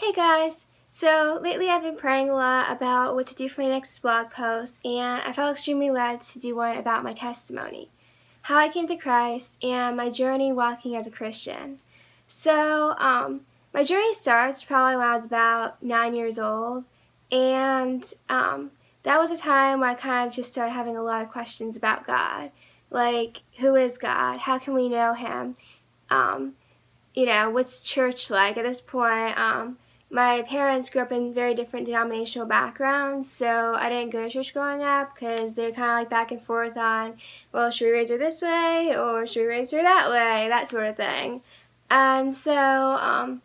Hey guys! So lately I've been praying a lot about what to do for my next blog post, and I felt extremely led to do one about my testimony, how I came to Christ, and my journey walking as a Christian. So my journey starts probably when I was about 9 years old, and that was a time when I kind of just started having a lot of questions about God, like who is God? How can we know Him? Um, what's church like? At this point, my parents grew up in very different denominational backgrounds, so I didn't go to church growing up because they were kind of like back and forth on, well, should we raise her this way or should we raise her that way, that sort of thing. And so I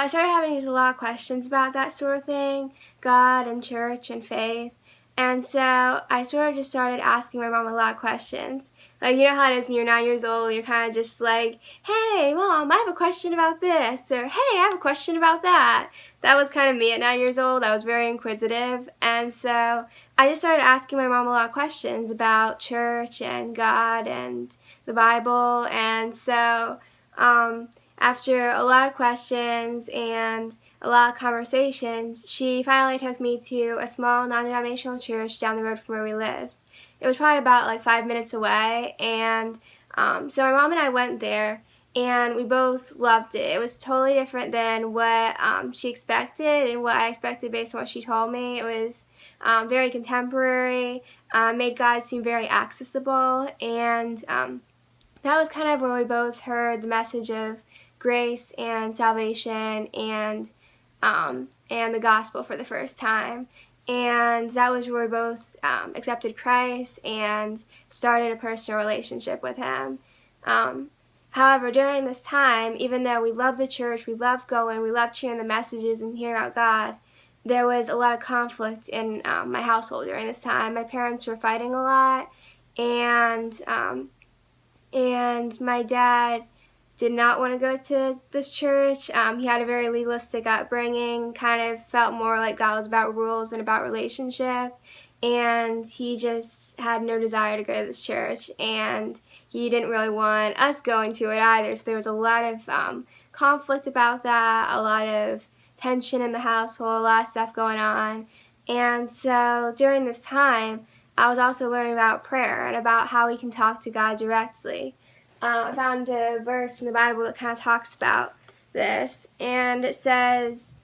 started having just a lot of questions about that sort of thing, God and church and faith. And so I sort of just started asking my mom a lot of questions. Like, you know how it is when you're 9 years old, you're kind of just like, hey, Mom, I have a question about this, or hey, I have a question about that. That was kind of me at 9 years old. I was very inquisitive. And so I just started asking my mom a lot of questions about church and God and the Bible. And so after a lot of questions and a lot of conversations, she finally took me to a small non-denominational church down the road from where we lived. It was probably about like 5 minutes away, and so my mom and I went there, and we both loved it. It was totally different than what she expected and what I expected based on what she told me. It was very contemporary, made God seem very accessible, and that was kind of where we both heard the message of grace and salvation and the gospel for the first time. And that was where we both accepted Christ and started a personal relationship with Him. However, during this time, even though we loved the church, we loved going, we loved hearing the messages and hearing about God, there was a lot of conflict in my household during this time. My parents were fighting a lot, and my dad did not want to go to this church. He had a very legalistic upbringing, kind of felt more like God was about rules than about relationship, and he just had no desire to go to this church, and he didn't really want us going to it either, so there was a lot of conflict about that, a lot of tension in the household, a lot of stuff going on. And so during this time, I was also learning about prayer and about how we can talk to God directly. I found a verse in the Bible that kind of talks about this, and it says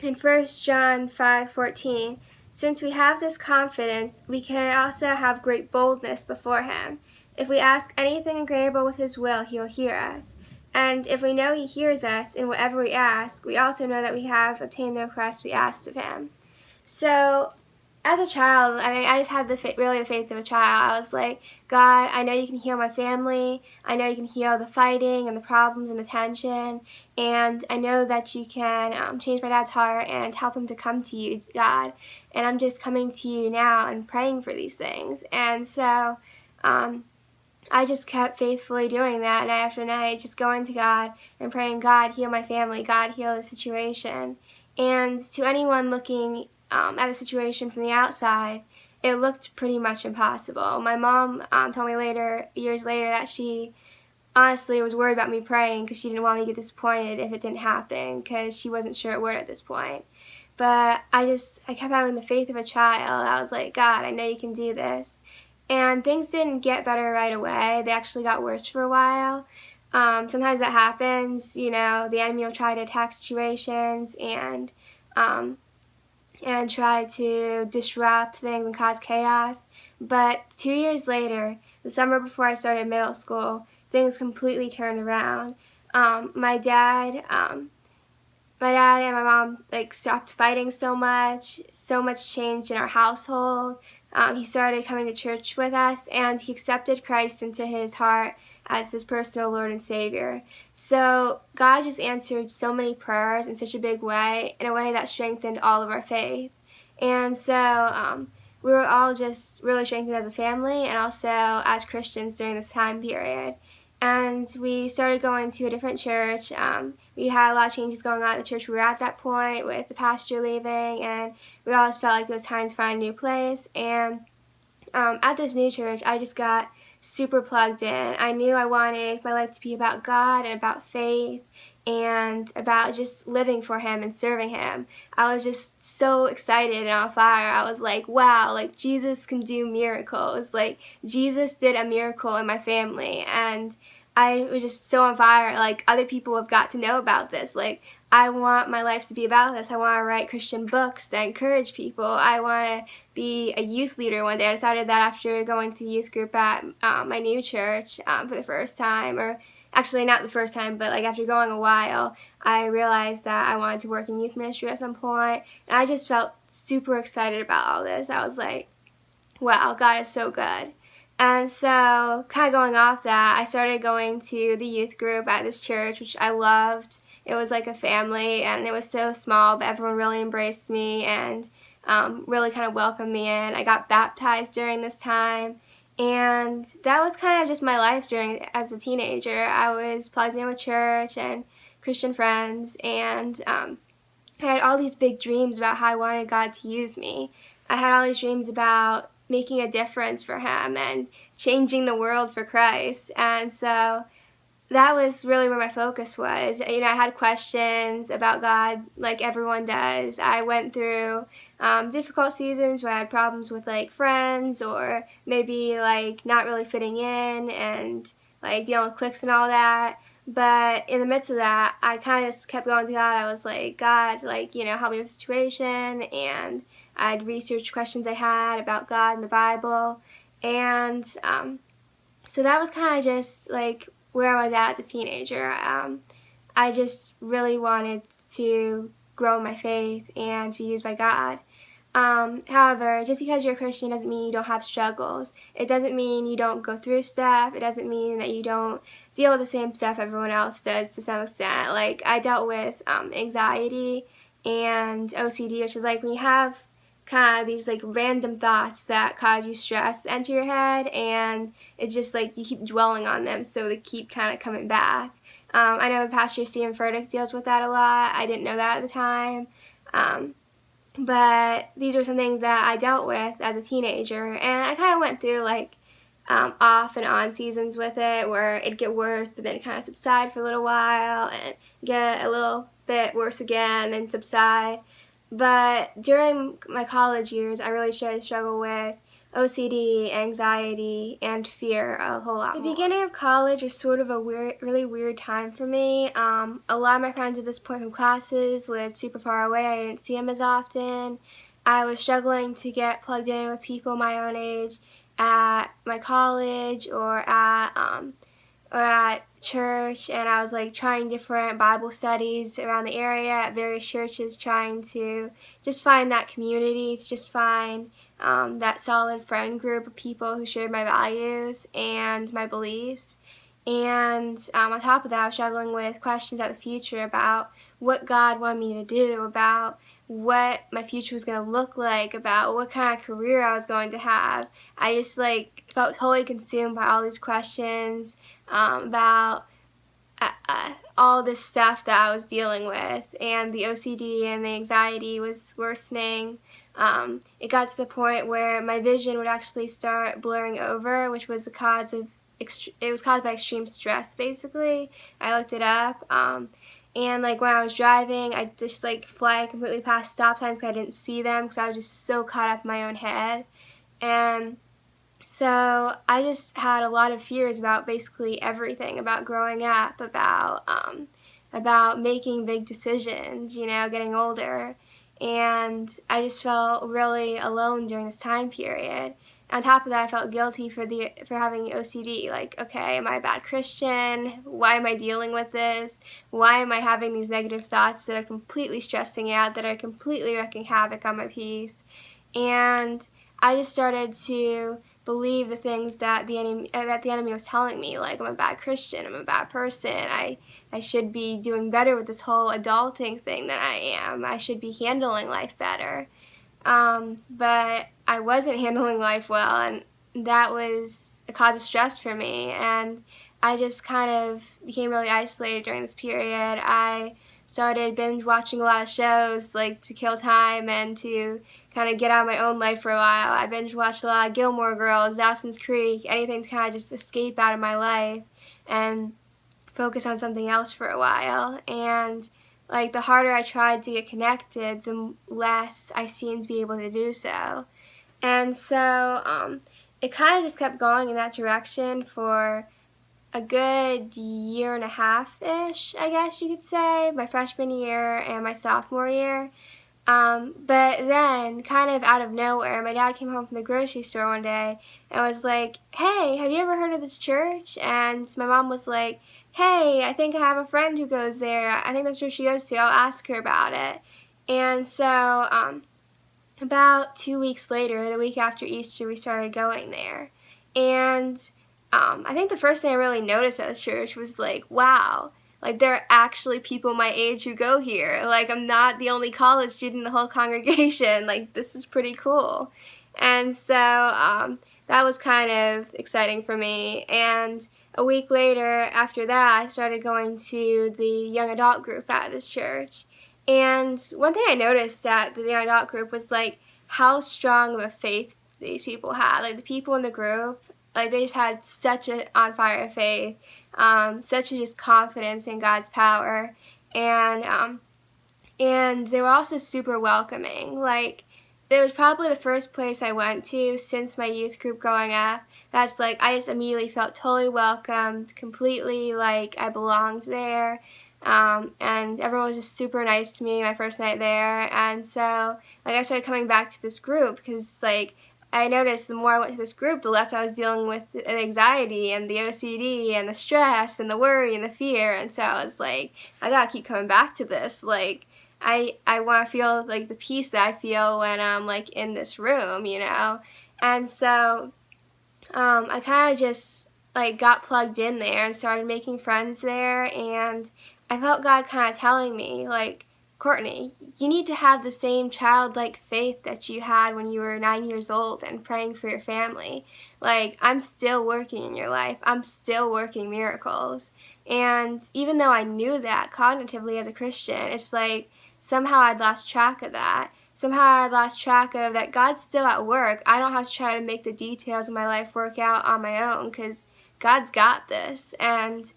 in 1 John 5:14, "Since we have this confidence, we can also have great boldness before Him. If we ask anything agreeable with His will, He will hear us. And if we know He hears us in whatever we ask, we also know that we have obtained the request we asked of Him." So as a child, I just had the faith of a child. I was like, God, I know you can heal my family. I know you can heal the fighting and the problems and the tension. And I know that you can change my dad's heart and help him to come to you, God. And I'm just coming to you now and praying for these things. And so I just kept faithfully doing that night after night, just going to God and praying, God, heal my family. God, heal the situation. And to anyone looking at the situation from the outside, it looked pretty much impossible. My mom told me years later, that she honestly was worried about me praying because she didn't want me to get disappointed if it didn't happen, because she wasn't sure it would at this point. But I kept having the faith of a child. I was like, God, I know you can do this. And things didn't get better right away. They actually got worse for a while. Sometimes that happens. The enemy will try to attack situations and try to disrupt things and cause chaos. But 2 years later, the summer before I started middle school, things completely turned around. My dad and my mom stopped fighting so much changed in our household. He started coming to church with us, and he accepted Christ into his heart as his personal Lord and Savior. So God just answered so many prayers in such a big way, in a way that strengthened all of our faith. And so we were all just really strengthened as a family and also as Christians during this time period. And we started going to a different church. We had a lot of changes going on at the church we were at that point, with the pastor leaving, and we always felt like it was time to find a new place. And at this new church, I just got super plugged in. I knew I wanted my life to be about God and about faith, and about just living for him and serving him. I was just so excited and on fire. I was like, wow, like Jesus can do miracles. Like Jesus did a miracle in my family, and I was just so on fire. Like other people have got to know about this. Like I want my life to be about this. I want to write Christian books that encourage people. I want to be a youth leader one day. I decided that after going to youth group at my new church for the first time, or actually not the first time, but like after going a while, I realized that I wanted to work in youth ministry at some point, and I just felt super excited about all this. I was like, wow, God is so good. And so, kind of going off that, I started going to the youth group at this church, which I loved. It was like a family, and it was so small, but everyone really embraced me and really kind of welcomed me in. I got baptized during this time, and that was kind of just my life as a teenager. I was plugged in with church and Christian friends, and I had all these big dreams about how I wanted God to use me. I had all these dreams about making a difference for him and changing the world for Christ. And so that was really where my focus was. I had questions about God like everyone does. I went through difficult seasons where I had problems with like friends, or maybe like not really fitting in and like dealing with cliques and all that. But in the midst of that, I kind of just kept going to God. I was like, God, like, help me with the situation. And I'd research questions I had about God and the Bible. And so that was kind of just like where I was at as a teenager. I just really wanted to grow in my faith and to be used by God. However, just because you're a Christian doesn't mean you don't have struggles. It doesn't mean you don't go through stuff. It doesn't mean that you don't deal with the same stuff everyone else does to some extent. Like, I dealt with anxiety and OCD, which is like when you have kind of these like random thoughts that cause you stress enter your head, and it's just like you keep dwelling on them, so they keep kind of coming back. I know Pastor Stephen Furtick deals with that a lot. I didn't know that at the time. But these were some things that I dealt with as a teenager, and I kind of went through like off and on seasons with it, where it'd get worse, but then it kind of subside for a little while, and get a little bit worse again, and subside. But during my college years, I really started to struggle with OCD, anxiety, and fear a whole lot more. The beginning of college was sort of a really weird time for me. A lot of my friends at this point from classes lived super far away. I didn't see them as often. I was struggling to get plugged in with people my own age at my college or at church, and I was like trying different Bible studies around the area at various churches, trying to just find that community, to just find that solid friend group of people who shared my values and my beliefs. And on top of that, I was struggling with questions about the future, about what God wanted me to do, about what my future was going to look like, about what kind of career I was going to have. I just like felt totally consumed by all these questions about all this stuff that I was dealing with, and the OCD and the anxiety was worsening. It got to the point where my vision would actually start blurring over, which was it was caused by extreme stress, basically. I looked it up, and like when I was driving, I just like fly completely past stop signs because I didn't see them, because I was just so caught up in my own head. And so I just had a lot of fears about basically everything, about growing up, about making big decisions, getting older. And I just felt really alone during this time period. On top of that, I felt guilty for having OCD. Like, okay, am I a bad Christian? Why am I dealing with this? Why am I having these negative thoughts that are completely stressing me out, that are completely wreaking havoc on my peace? And I just started to believe the things that the enemy was telling me, like I'm a bad Christian, I'm a bad person, I should be doing better with this whole adulting thing than I am. I should be handling life better. But I wasn't handling life well, and that was a cause of stress for me, and I just kind of became really isolated during this period. I started binge watching a lot of shows, like to kill time and to kind of get out of my own life for a while. I binge watched a lot of Gilmore Girls, Dawson's Creek, anything to kind of just escape out of my life. And focus on something else for a while. And like the harder I tried to get connected, the less I seemed to be able to do so. And so it kind of just kept going in that direction for a good year and a half-ish, I guess you could say, my freshman year and my sophomore year. But then, kind of out of nowhere, my dad came home from the grocery store one day and was like, "Hey, have you ever heard of this church?" And my mom was like, "Hey, I think I have a friend who goes there. I think that's where she goes to. I'll ask her about it." And so about 2 weeks later, the week after Easter, we started going there. And I think the first thing I really noticed about this church was like, wow, like there are actually people my age who go here. Like I'm not the only college student in the whole congregation. Like this is pretty cool. And so that was kind of exciting for me. And a week later, after that, I started going to the young adult group at this church. And one thing I noticed at the young adult group was like how strong of a faith these people had. Like the people in the group, like they just had such an on fire faith, such a just confidence in God's power, and they were also super welcoming. Like it was probably the first place I went to since my youth group growing up. That's like I just immediately felt totally welcomed, completely like I belonged there. And everyone was just super nice to me my first night there, and so like I started coming back to this group because like I noticed the more I went to this group, the less I was dealing with the anxiety and the OCD and the stress and the worry and the fear, and so I was like, I gotta keep coming back to this. Like I want to feel like the peace that I feel when I'm like in this room, you know, and so I kind of just like got plugged in there and started making friends there, and I felt God kind of telling me, like, Courtney, you need to have the same childlike faith that you had when you were 9 years old and praying for your family. Like, I'm still working in your life. I'm still working miracles. And even though I knew that cognitively as a Christian, it's like somehow I'd lost track of that. Somehow I lost track of that God's still at work. I don't have to try to make the details of my life work out on my own because God's got this. And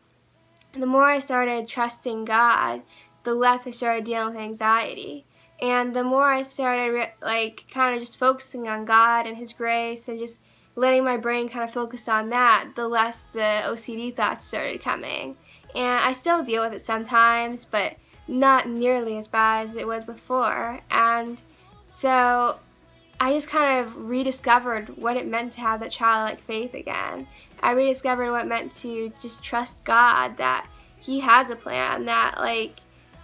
the more I started trusting God, the less I started dealing with anxiety. And the more I started kind of just focusing on God and His grace and just letting my brain kind of focus on that, the less the OCD thoughts started coming. And I still deal with it sometimes, but not nearly as bad as it was before. And so I just kind of rediscovered what it meant to have that childlike faith again. I rediscovered what it meant to just trust God, that He has a plan, that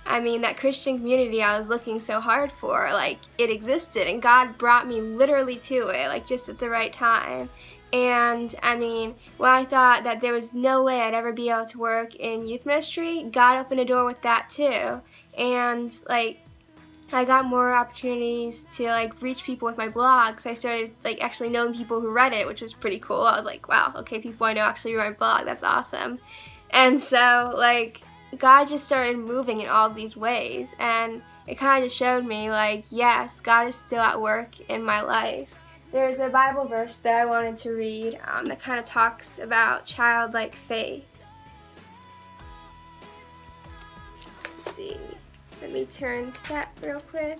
that Christian community I was looking so hard for, like it existed, and God brought me literally to it, like just at the right time. And when I thought that there was no way I'd ever be able to work in youth ministry, God opened a door with that too. And I got more opportunities to reach people with my blogs. I started actually knowing people who read it, which was pretty cool. I was like, wow, okay, people I know actually read my blog. That's awesome. And so God just started moving in all of these ways, and it kind of just showed me yes, God is still at work in my life. There's a Bible verse that I wanted to read that kind of talks about childlike faith. Let's see. Let me turn to that real quick.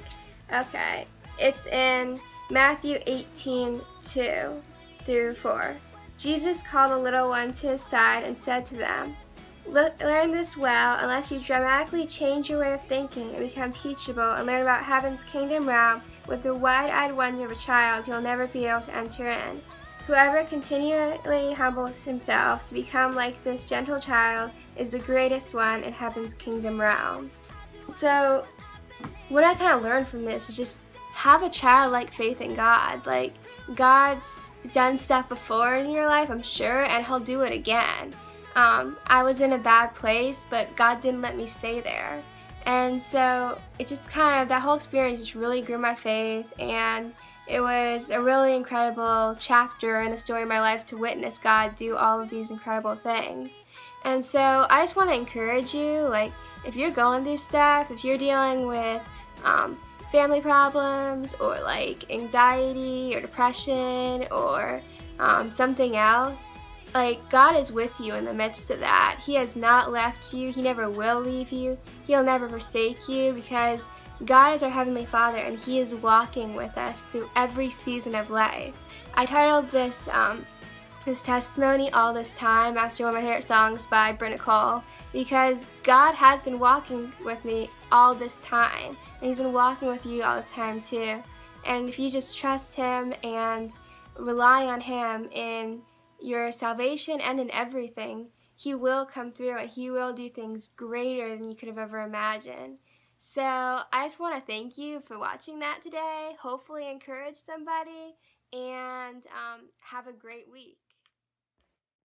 Okay. It's in Matthew 18:2-4. Jesus called the little one to his side and said to them, learn this well. Unless you dramatically change your way of thinking and become teachable and learn about heaven's kingdom realm with the wide-eyed wonder of a child, you'll never be able to enter in. Whoever continually humbles himself to become like this gentle child is the greatest one in heaven's kingdom realm. So what I kind of learned from this is just have a childlike faith in God. God's done stuff before in your life, I'm sure, and He'll do it again. I was in a bad place, but God didn't let me stay there. And so it just that whole experience just really grew my faith, and it was a really incredible chapter in the story of my life to witness God do all of these incredible things. And so I just want to encourage you, if you're going through stuff, if you're dealing with family problems or anxiety or depression or something else, Like, God is with you in the midst of that. He has not left you. He never will leave you. He'll never forsake you because God is our Heavenly Father and He is walking with us through every season of life. I titled this testimony All This Time, actually one of my favorite songs by Britt, Nicole, because God has been walking with me all this time, and He's been walking with you all this time too. And if you just trust Him and rely on Him in your salvation and in everything, He will come through and He will do things greater than you could have ever imagined. So I just want to thank you for watching that today. Hopefully encourage somebody, and have a great week.